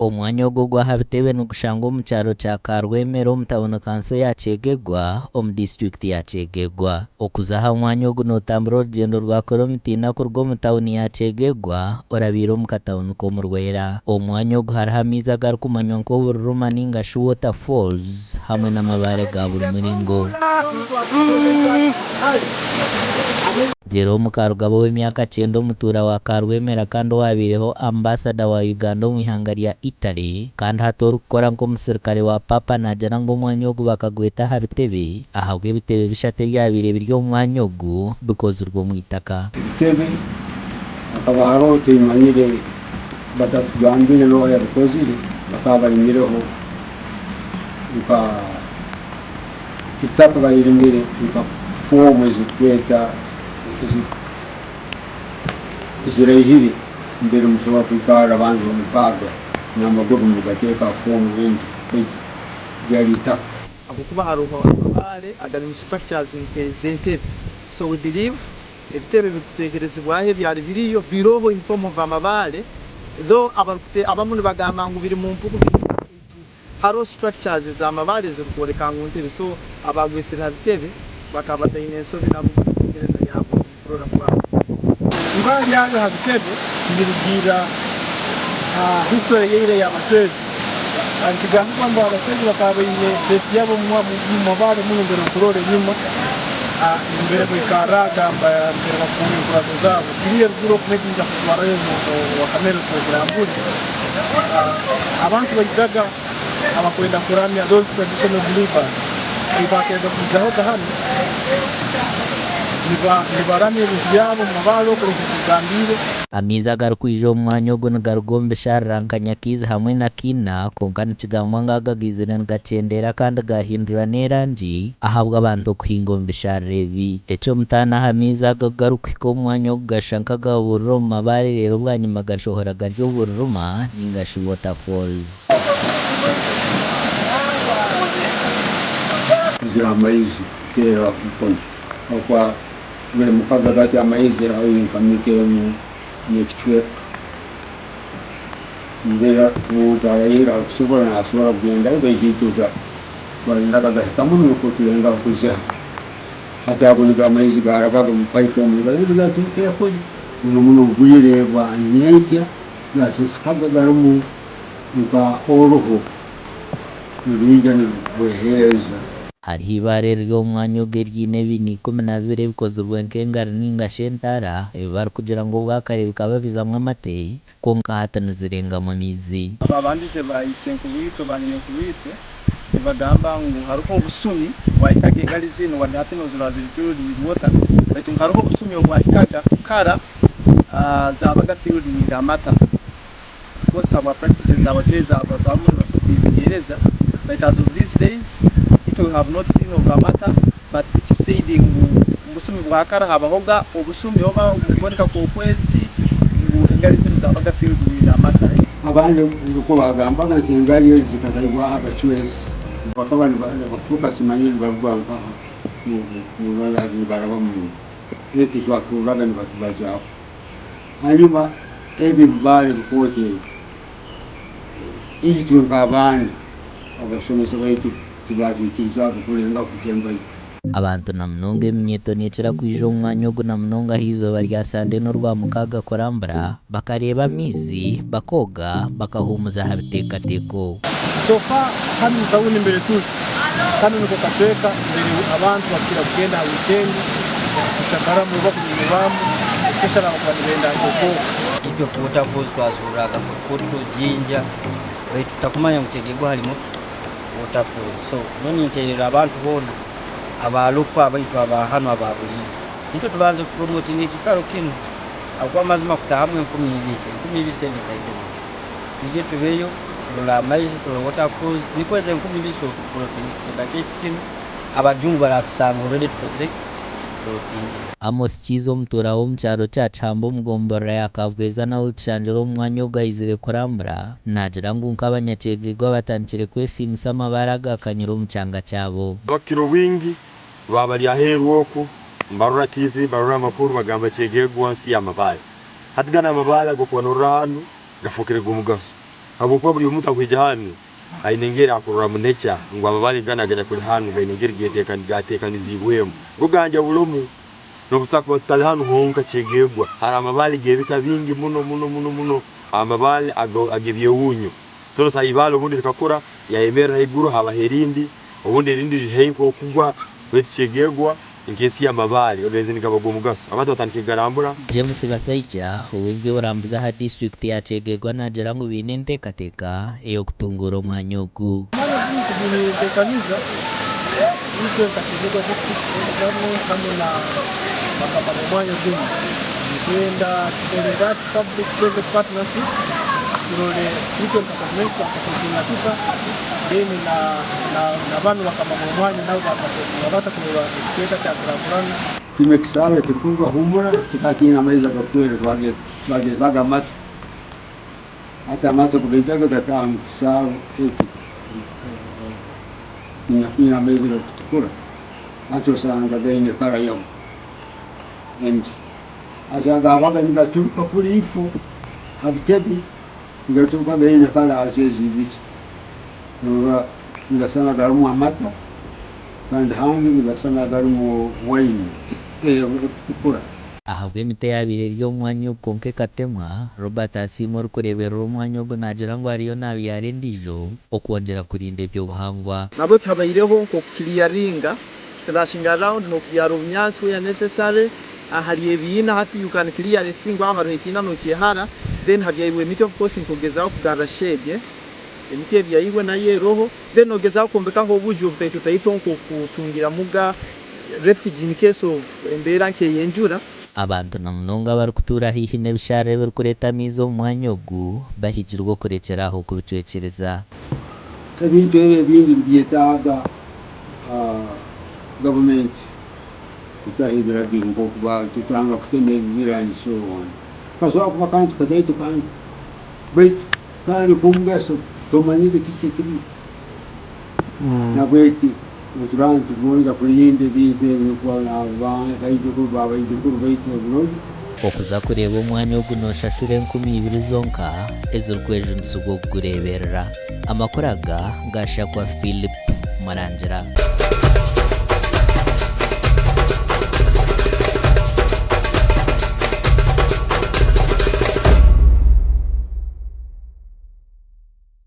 Omwanya ogwo gwahabitebe nigushangwa omu kyaro kya Karwemera omu tawuni kanso ya Kyegegwa omu district ya Kyegegwa. Okuza aha mwanya ogu notambura orugyendo rwa kilomitina kuruga omu tawuni ya Kyegegwa orabiire omu katawuni k'omu Rwera. Omwanya ogu hariho amaizi agarikumanywa nk'obururuma ningashi waterfalls hamwe n'amabaare ga buri muringo. Jerome Karugaba w'emyaka 9 omutuura wa Karwemera kandi owabireho ambassador wa Uganda omu ihanga rya Italy kandi hatori kukora nk'omusirikare wa Papa nagira ngu omwanya ogu bakagweta aha bitebe ahabwa ebitebe bishatu ebyabire biri omu mwanya ogu bikozirwe omu itaka. Ebitebe akaba hariho tuyimanyire batatugambire n'oho yabikozire bakaba barimireho nka itaka bayirimire nka fomu ezikweta zirahire mbere mushobora kwikara abandi bamukaaga n'amaguru mugateeka fomu endi byari itaka akukuba hariho amabaare agari mu structures nk'ez'entebe. So we believe ebitebe bikutekerezebwaho ebyari biriyo biroho in form of amabaare though abamu nibagamba ngu biri mu mpuku hariho structures z'amabaare zirikwoleka ngu ntebe so abagwisira bitebe bakaba bataine ensobi nabo kutekereza yabo kurora kwabo mbali yaga ha bitebe ngirugira history yeire y'amasezi antigamba kwamba abasezi bakaba baine besi yabo mu mabaare muno mbere kurora enyuma mbere kwikaraga mbere bakumi kurazo zabo kiriya ruguru kumekinja kutwarayo wa kamera programuli abantu bajaga abakwenda kuramya those traditional believers ibakenda kujaho hano nibaramye ebintu byabo mu mabaare okugambire. Amaizi agarikwija omu mwanya ogu nigaruga omu bisharara nka Nyakizi hamwe na Kiina konka nikigambwa ngu agagizire nigakyendera kandi gahindura n'erangi ahabwa abantu okuhinga omu bisharara ebi. Ekyomutaano aha maizi ago garikuhika omu mwanya ogu gashusha nk'agaburira omu mabaare reero bwanyima gashohora gari obururuma ningashi waterfalls. zira amaizi kera mpona okwa buli mukaga gati amaizi aho yinkamikemu n'ekicweka mbera omuntu abayira okusobola nasobola kugenda baijituza balindaga gahitamu nuko tulenga okuza hata aboniga amaizi garabaga mu pipe omu gatuukira kuli muno obwire bwa nyenkya gasesikaga garimu nka oroho nibija nibweheeza. Hariho ibaare riri omu mwanya ogu eryine ebini 12 ebikozirwe nk'engaro ningashi entara ebi barikugira ngu obwakare bikaba bizamu amate konka hati nizirengamu amaizi. Ababandize bayise nkubitwe banyine kubitwe nibagamba ngu hariho obusumi bwahikaga engali zino wadde ate nozirazirituri water baitu hariho obusumi obwahikaga kara zabaga filled with amata because habwa practices abateza abamu nibasokubigereza but as of these days we have not seen Ogamata, but it is said ubusumi bwakara habahoga obusumi oba uboneka ku kwezi engali zino zabaga filled with amata. Abandi uko bagambaga engali ezikazalibwa abachwezi bakaba bafuka simanyi bavuga mu bala baraba mu eki twakuraga nibatubazaho hanyuma ebi bali bikote iki twabana abasomesa baitu abantu na munonga eminyeto nekira kwija omu mwanya ogu na munonga ah'izooba rya Sande n'orwa mukaaga kurambura bakareeba amaizi bakooga bakahumuza aha biteekateeko. Sofa hano mutawuni mbere tuzi kano niko katweka mbere abantu bakira kugenda ha weekend kucakara mu rugo kunyubamu especially abantu benda koko ibyo waterfalls twazuraga Fukutu Jinja baitu takumanya mutegegwa halimo waterfalls so noni nterera abantu bona abaluko abaitu abahano ababuli nito tubanze promote n'ekikaro kino akwa mazima kutahamwe 12 sente taide tuje tubeyo lola amaizi to waterfalls nikweze 12 so promote kino abajungu baratusanga already tukoze Amos Kizo omutuura w'omu kyaro kya Kyambo omu gombora ya Kavugeza nawe tushanjire omu mwanya ogwahizire kurambura nagira ngu nk'abanyakyegegwa batandikire kwesiimisa amabaare agakanyira omu kyanga kyabo. Bakiro wingi babali aheru oku mbarura TV barura amakuru bagamba Kyegegwa nsi y'amabaare hati gana amabaare ag'okubonera hanu gafukire g'omugaso habwokuba buli omuntu akwija hanu aine engeri akurora mu nature ngu amabale gana agenda kuli hanu gaine engeri gateekanizibwemu go ganja bulomu n'obutaka kuba tutali hanu honka kyegegwa hari amabale g'ebika bingi muno amabale ag'ebyewunyo so sa ibalo obundi likakura yayemerera haiguru haba herindi obundi erindi riheiko okugwa bweti kyegegwa nkesi y'amabale ogeze nikabaga omugaso abantu batandika garambura. James Bakaija uwingi orambuza ha district ya Kyegegwa nagira ngu bine enteekateeka ey'okutungura omwanya ogu. Tekaniza iko Kyegegwa district hamwe na bakapanga omwanya ogu kwenda kulenga public private partnership turole iko entertainment akakuzinatuka then na banu bakapanga omwanya nabo batakuba ekiteeka kya kuragurana Tumekisale tukunga humura tukakina amaizi agakwere twagezaga amata hata amata kugezaga gatanga mukisalo ina amaizi gakutukura hata osanga gaine kara yamu endi hata gabaga nigaturuka kuri ifu habitebi nigaturuka gaine kara azezibiti nigasanga garimu amata kandi hangi nigasanga garimu wine kutukura. Aha bw'emite yabire ry'omwanya ogu konka ekatemwa Robert Asiimo orikureeberera omwanya ogu nagira ngu ariyo nabyara endijo okwongera kurinda ebyobuhangwa nabwe habaireho nk'okukiliyaringa slashing around n'okubyara obunyansi where necessary hari ebiina hati you can clear esingo aho hariho ekiina n'okyehara then habyairwe emiti of course nkogezaho kugarra shade emiti ebyairwe nayo eroho then ogezaho kwombeka nk'obuju obutaito nk'okutungira muga refuge in case of embeera nk'eyenjura. abantu na munonga barikutuura haihi n'ebisharara ebirikureeta amaizi omu mwanya ogu bahigirwe okurekyeraho kubicwekyereza. Ebintu ebyo ebindi byetaaga gavumenti kutahibira bintu nk'okuba tutanga kutema ebibira and so on kasobola kuba kantu kataito kandi baitu kandi kumugaso tomanyire kiki ekirimu nabweki oturanga tugonza kulinda ebintu ebyo abaidukuru baitu obulungi okuza kureeba omwanya ogu nooshashura 2,000 zonka ezirikwejunisibwa okugureeberera. Amakuru aga gashakwa Philip Marangira.